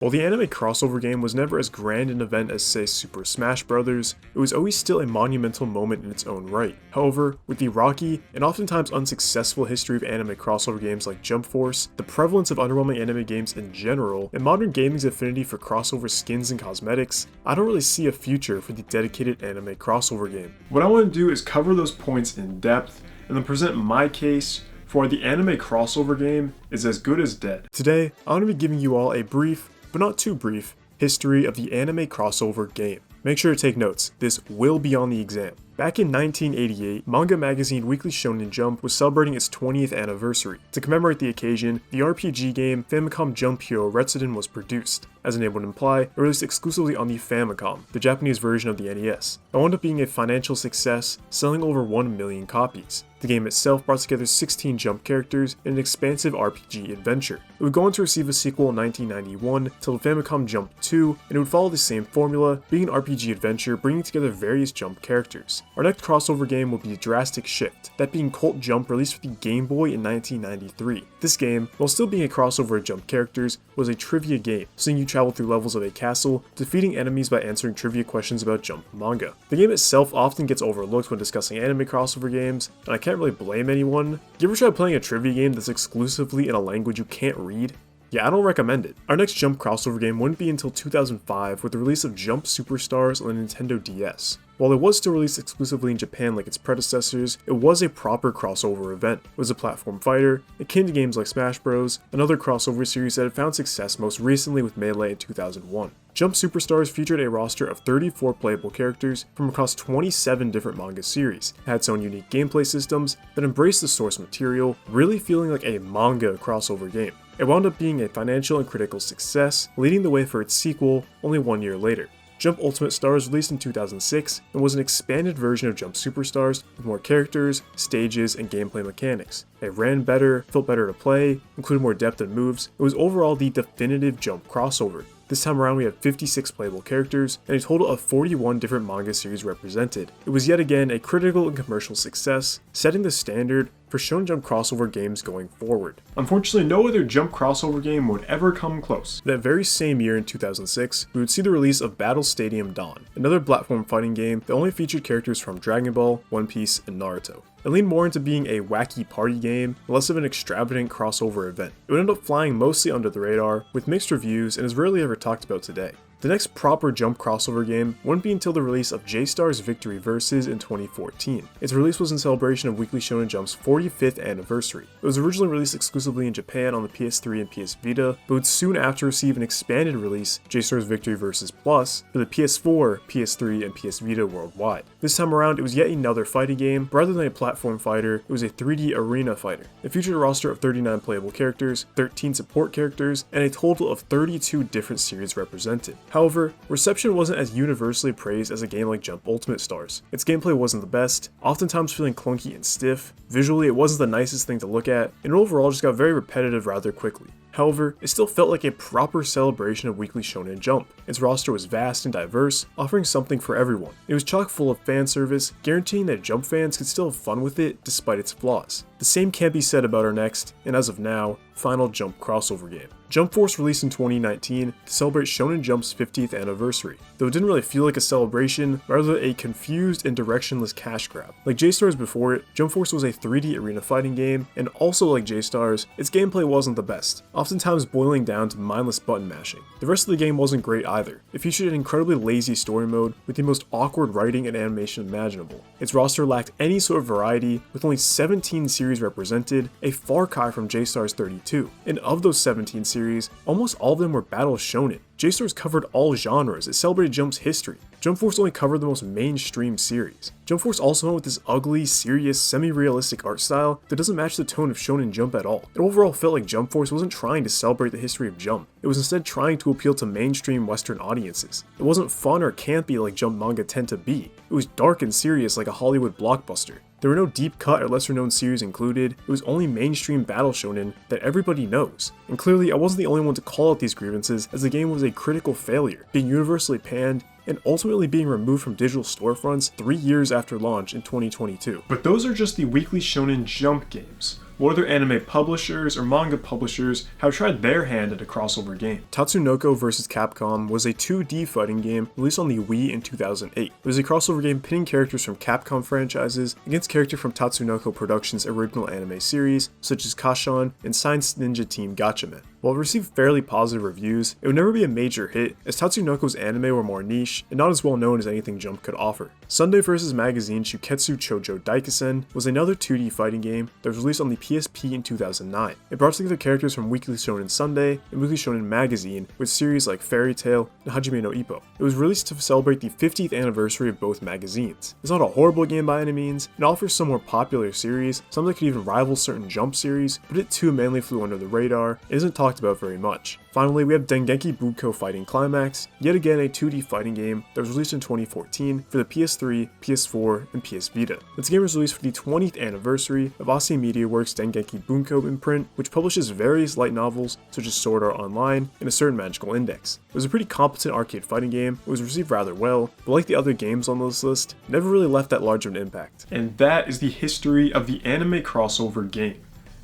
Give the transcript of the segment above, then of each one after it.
While the anime crossover game was never as grand an event as, say, Super Smash Bros., it was always still a monumental moment in its own right. However, with the rocky and oftentimes unsuccessful history of anime crossover games like Jump Force, the prevalence of underwhelming anime games in general, and modern gaming's affinity for crossover skins and cosmetics, I don't really see a future for the dedicated anime crossover game. What I want to do is cover those points in depth, and then present my case for why the anime crossover game is as good as dead. Today, I'm going to be giving you all a brief, but not too brief, history of the anime crossover game. Make sure to take notes, this will be on the exam. Back in 1988, manga magazine Weekly Shonen Jump was celebrating its 20th anniversary. To commemorate the occasion, the RPG game Famicom Jump Hero Retsuden was produced. As the name would imply, it released exclusively on the Famicom, the Japanese version of the NES. It wound up being a financial success, selling over 1 million copies. The game itself brought together 16 Jump characters in an expansive RPG adventure. It would go on to receive a sequel in 1991 titled Famicom Jump 2, and it would follow the same formula, being an RPG adventure bringing together various Jump characters. Our next crossover game would be Drastic Shift, that being Colt Jump released for the Game Boy in 1993. This game, while still being a crossover of Jump characters, was a trivia game, seeing you travel through levels of a castle, defeating enemies by answering trivia questions about Jump manga. The game itself often gets overlooked when discussing anime crossover games, and I can't really blame anyone. You ever try playing a trivia game that's exclusively in a language you can't read? Yeah, I don't recommend it. Our next Jump crossover game wouldn't be until 2005 with the release of Jump Superstars on the Nintendo DS. While it was still released exclusively in Japan like its predecessors, it was a proper crossover event. It was a platform fighter, akin to games like Smash Bros., another crossover series that had found success most recently with Melee in 2001. Jump Superstars featured a roster of 34 playable characters from across 27 different manga series. It had its own unique gameplay systems that embraced the source material, really feeling like a manga crossover game. It wound up being a financial and critical success, leading the way for its sequel only 1 year later. Jump Ultimate Stars released in 2006 and was an expanded version of Jump Superstars with more characters, stages, and gameplay mechanics. It ran better, felt better to play, included more depth and moves. It was overall the definitive Jump crossover. This time around we had 56 playable characters and a total of 41 different manga series represented. It was yet again a critical and commercial success, setting the standard for Shonen Jump crossover games going forward. Unfortunately, no other Jump crossover game would ever come close. That very same year in 2006, we would see the release of Battle Stadium Dawn, another platform fighting game that only featured characters from Dragon Ball, One Piece, and Naruto. It leaned more into being a wacky party game, less of an extravagant crossover event. It would end up flying mostly under the radar, with mixed reviews, and is rarely ever talked about today. The next proper Jump crossover game wouldn't be until the release of J-Star's Victory Versus in 2014. Its release was in celebration of Weekly Shonen Jump's 45th anniversary. It was originally released exclusively in Japan on the PS3 and PS Vita, but would soon after receive an expanded release, J-Star's Victory Versus Plus, for the PS4, PS3, and PS Vita worldwide. This time around, it was yet another fighting game. Rather than a platform fighter, it was a 3D arena fighter. It featured a roster of 39 playable characters, 13 support characters, and a total of 32 different series represented. However, reception wasn't as universally praised as a game like Jump Ultimate Stars. Its gameplay wasn't the best, oftentimes feeling clunky and stiff. Visually, it wasn't the nicest thing to look at, and overall just got very repetitive rather quickly. However, it still felt like a proper celebration of Weekly Shonen Jump. Its roster was vast and diverse, offering something for everyone. It was chock full of fan service, guaranteeing that Jump fans could still have fun with it despite its flaws. The same can't be said about our next, and as of now, final Jump crossover game. Jump Force released in 2019 to celebrate Shonen Jump's 50th anniversary, though it didn't really feel like a celebration, rather a confused and directionless cash grab. Like J-Stars before it, Jump Force was a 3D arena fighting game, and also like J-Stars, its gameplay wasn't the best, oftentimes boiling down to mindless button mashing. The rest of the game wasn't great either. It featured an incredibly lazy story mode with the most awkward writing and animation imaginable. Its roster lacked any sort of variety, with only 17 series represented, a far cry from J-Stars 32. And of those 17 series, almost all of them were battle shonen. J-Stars covered all genres. It celebrated Jump's history. Jump Force only covered the most mainstream series. Jump Force also went with this ugly, serious, semi-realistic art style that doesn't match the tone of Shonen Jump at all. It overall felt like Jump Force wasn't trying to celebrate the history of Jump. It was instead trying to appeal to mainstream Western audiences. It wasn't fun or campy like Jump manga tend to be. It was dark and serious like a Hollywood blockbuster. There were no deep cut or lesser known series included. It was only mainstream battle shonen that everybody knows. And clearly I wasn't the only one to call out these grievances, as the game was a critical failure, being universally panned and ultimately being removed from digital storefronts 3 years after launch in 2022. But those are just the Weekly Shonen Jump games. what other anime publishers or manga publishers have tried their hand at a crossover game. Tatsunoko vs. Capcom was a 2D fighting game released on the Wii in 2008. It was a crossover game pitting characters from Capcom franchises against characters from Tatsunoko Productions' original anime series, such as Kashan and Science Ninja Team Gatchaman. While it received fairly positive reviews, it would never be a major hit, as Tatsunoko's anime were more niche and not as well known as anything Jump could offer. Sunday vs. Magazine Shuketsu Chojo Daikasen was another 2D fighting game that was released on the PSP in 2009. It brought together characters from Weekly Shonen Sunday and Weekly Shonen Magazine with series like Fairy Tail and Hajime no Ippo. It was released to celebrate the 50th anniversary of both magazines. It's not a horrible game by any means, it offers some more popular series, some that could even rival certain Jump series, but it too mainly flew under the radar and isn't talked about very much. Finally, we have Dengeki Bunko Fighting Climax, yet again a 2D fighting game that was released in 2014 for the PS3, PS4, and PS Vita. This game was released for the 20th anniversary of Ase Media Works' Dengeki Bunko imprint, which publishes various light novels such as Sword Art Online and a certain magical index. It was a pretty competent arcade fighting game, it was received rather well, but like the other games on this list, never really left that large of an impact. And that is the history of the anime crossover game.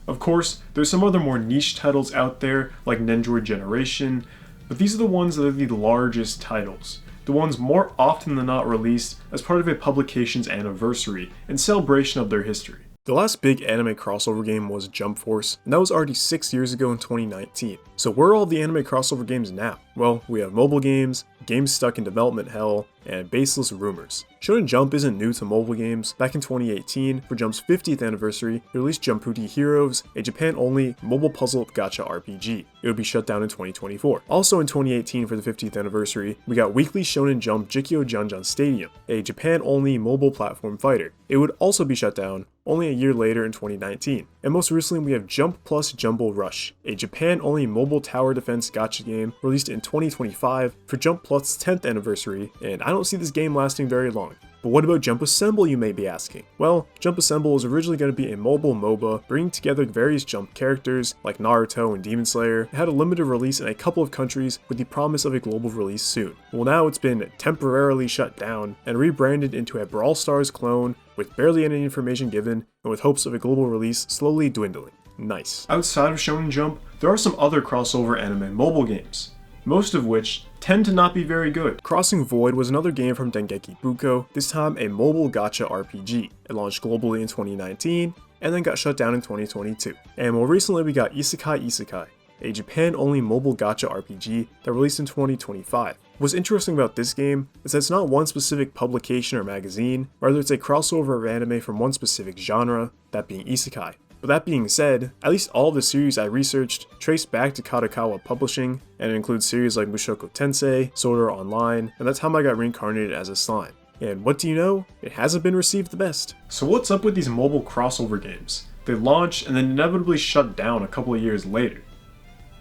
Of course, there's some other more niche titles out there, like Nendroid Generation, but these are the ones that are the largest titles. The ones more often than not released as part of a publication's anniversary in celebration of their history. The last big anime crossover game was Jump Force, and that was already 6 years ago in 2019. So where are all the anime crossover games now? Well, we have mobile games, games stuck in development hell, and baseless rumors. Shonen Jump isn't new to mobile games. Back in 2018, for Jump's 50th anniversary, they released Jumputi Heroes, a Japan-only mobile puzzle gacha RPG. It would be shut down in 2024. Also in 2018 for the 50th anniversary, we got Weekly Shonen Jump Jikyo Janjan Stadium, a Japan-only mobile platform fighter. It would also be shut down only a year later in 2019. And most recently we have Jump Plus Jumbo Rush, a Japan-only mobile tower defense gacha game released in 2025 for Jump Plus' 10th anniversary, and I don't see this game lasting very long. But what about Jump Assemble, you may be asking? Well, Jump Assemble was originally going to be a mobile MOBA, bringing together various Jump characters like Naruto and Demon Slayer. It had a limited release in a couple of countries with the promise of a global release soon. Well, now it's been temporarily shut down and rebranded into a Brawl Stars clone with barely any information given and with hopes of a global release slowly dwindling. Nice. Outside of Shonen Jump, there are some other crossover anime mobile games, most of which tend to not be very good. Crossing Void was another game from Dengeki Bunko, this time a mobile gacha RPG. It launched globally in 2019 and then got shut down in 2022. And more recently we got Isekai Isekai, a Japan-only mobile gacha RPG that released in 2025. What's interesting about this game is that it's not one specific publication or magazine, rather it's a crossover of anime from one specific genre, that being Isekai. But that being said, at least all of the series I researched trace back to Kadokawa Publishing, and it includes series like Mushoku Tensei, Sword Art Online, and that's how I got reincarnated as a slime. And what do you know? It hasn't been received the best. So what's up with these mobile crossover games? They launch and then inevitably shut down a couple of years later.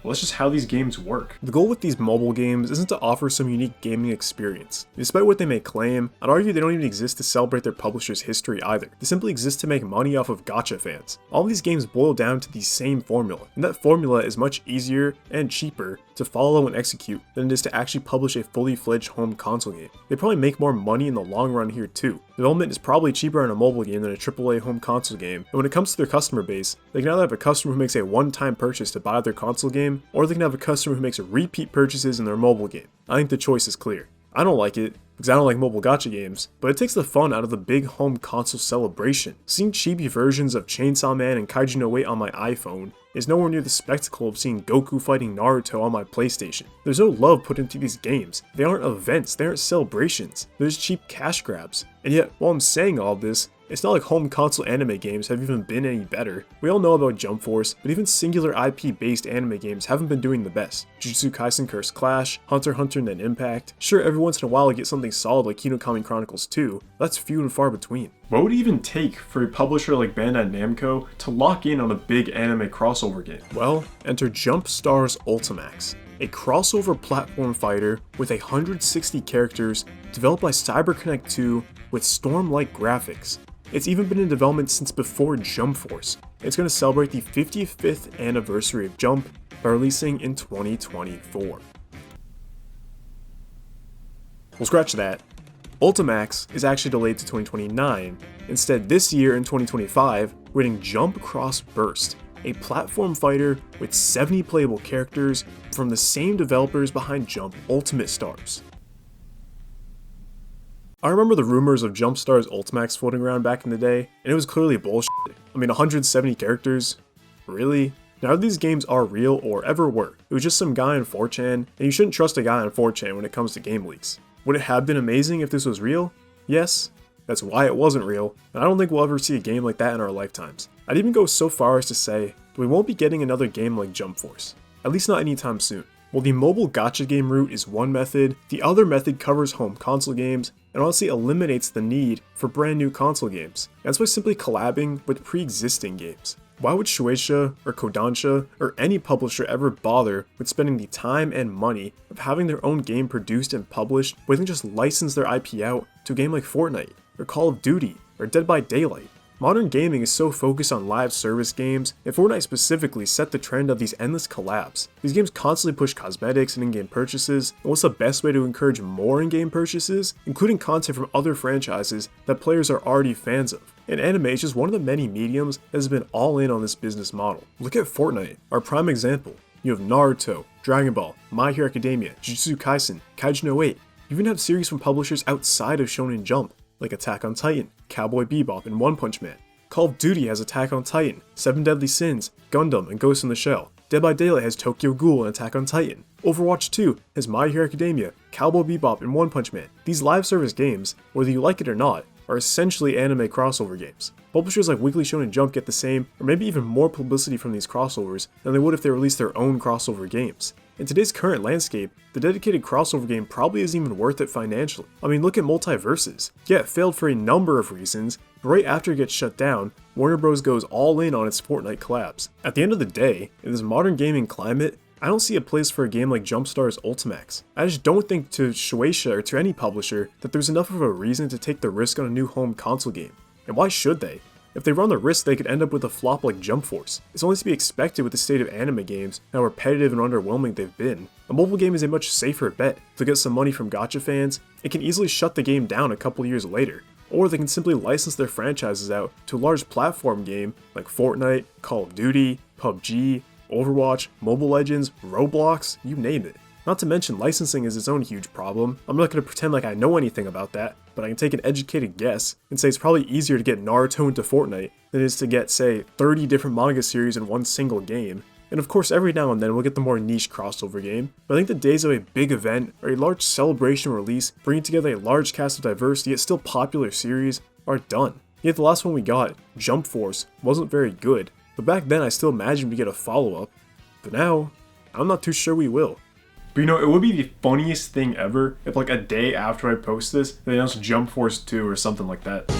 Well, that's just how these games work. The goal with these mobile games isn't to offer some unique gaming experience. Despite what they may claim, I'd argue they don't even exist to celebrate their publisher's history either. They simply exist to make money off of gacha fans. All these games boil down to the same formula, and that formula is much easier and cheaper to follow and execute than it is to actually publish a fully fledged home console game. They probably make more money in the long run here too. Development is probably cheaper on a mobile game than a AAA home console game, and when it comes to their customer base, they can either have a customer who makes a one-time purchase to buy their console game, or they can have a customer who makes repeat purchases in their mobile game. I think the choice is clear. I don't like it, because I don't like mobile gacha games, but it takes the fun out of the big home console celebration. Seeing chibi versions of Chainsaw Man and Kaiju no 8 on my iPhone is nowhere near the spectacle of seeing Goku fighting Naruto on my PlayStation. There's no love put into these games. They aren't events, they aren't celebrations. They're just cheap cash grabs. And yet, while I'm saying all this, it's not like home console anime games have even been any better. We all know about Jump Force, but even singular IP-based anime games haven't been doing the best. Jujutsu Kaisen Cursed Clash, Hunter x Hunter and then Impact. Sure, every once in a while I get something solid like Hinokami Chronicles 2, but that's few and far between. What would it even take for a publisher like Bandai Namco to lock in on a big anime crossover game? Well, enter Jump Stars Ultimax, a crossover platform fighter with 160 characters developed by CyberConnect 2 with Storm-like graphics. It's even been in development since before Jump Force. It's going to celebrate the 55th anniversary of Jump by releasing in 2024. Well, scratch that. Ultimax is actually delayed to 2029. Instead, this year in 2025, we're getting Jump Cross Burst, a platform fighter with 70 playable characters from the same developers behind Jump Ultimate Stars. I remember the rumors of Jumpstars Ultimax floating around back in the day, and it was clearly bullshit. I mean, 170 characters? Really? None of these games are real or ever were. It was just some guy on 4chan, and you shouldn't trust a guy on 4chan when it comes to game leaks. Would it have been amazing if this was real? Yes. That's why it wasn't real, and I don't think we'll ever see a game like that in our lifetimes. I'd even go so far as to say that we won't be getting another game like Jump Force. At least not anytime soon. While the mobile gacha game route is one method, the other method covers home console games and honestly eliminates the need for brand new console games. That's by simply collabing with pre-existing games. Why would Shueisha or Kodansha or any publisher ever bother with spending the time and money of having their own game produced and published when they just license their IP out to a game like Fortnite or Call of Duty or Dead by Daylight? Modern gaming is so focused on live service games, and Fortnite specifically set the trend of these endless collabs. These games constantly push cosmetics and in-game purchases, and what's the best way to encourage more in-game purchases? Including content from other franchises that players are already fans of. And anime is just one of the many mediums that has been all in on this business model. Look at Fortnite, our prime example. You have Naruto, Dragon Ball, My Hero Academia, Jujutsu Kaisen, Kaiju no 8. You even have series from publishers outside of Shonen Jump, like Attack on Titan, Cowboy Bebop, and One Punch Man. Call of Duty has Attack on Titan, 7 Deadly Sins, Gundam, and Ghost in the Shell. Dead by Daylight has Tokyo Ghoul and Attack on Titan. Overwatch 2 has My Hero Academia, Cowboy Bebop, and One Punch Man. These live service games, whether you like it or not, are essentially anime crossover games. Publishers like Weekly Shonen Jump get the same, or maybe even more publicity from these crossovers than they would if they released their own crossover games. In today's current landscape, the dedicated crossover game probably isn't even worth it financially. I mean, look at Multiverses. Yeah, it failed for a number of reasons, but right after it gets shut down, Warner Bros. Goes all in on its Fortnite collabs. At the end of the day, in this modern gaming climate, I don't see a place for a game like Jumpstars Ultimax. I just don't think to Shueisha or to any publisher that there's enough of a reason to take the risk on a new home console game. And why should they? If they run the risk, they could end up with a flop like Jump Force. It's only to be expected with the state of anime games, how repetitive and underwhelming they've been. A mobile game is a much safer bet. To get some money from gacha fans, it can easily shut the game down a couple years later. Or they can simply license their franchises out to a large platform game like Fortnite, Call of Duty, PUBG, Overwatch, Mobile Legends, Roblox, you name it. Not to mention licensing is its own huge problem. I'm not going to pretend like I know anything about that, but I can take an educated guess and say it's probably easier to get Naruto into Fortnite than it is to get, say, 30 different manga series in one single game. And of course, every now and then we'll get the more niche crossover game, but I think the days of a big event or a large celebration release bringing together a large cast of diverse yet still popular series are done. Yet the last one we got, Jump Force, wasn't very good, but back then I still imagined we'd get a follow-up. But now, I'm not too sure we will. But you know, it would be the funniest thing ever if like a day after I post this, they announced Jump Force 2 or something like that.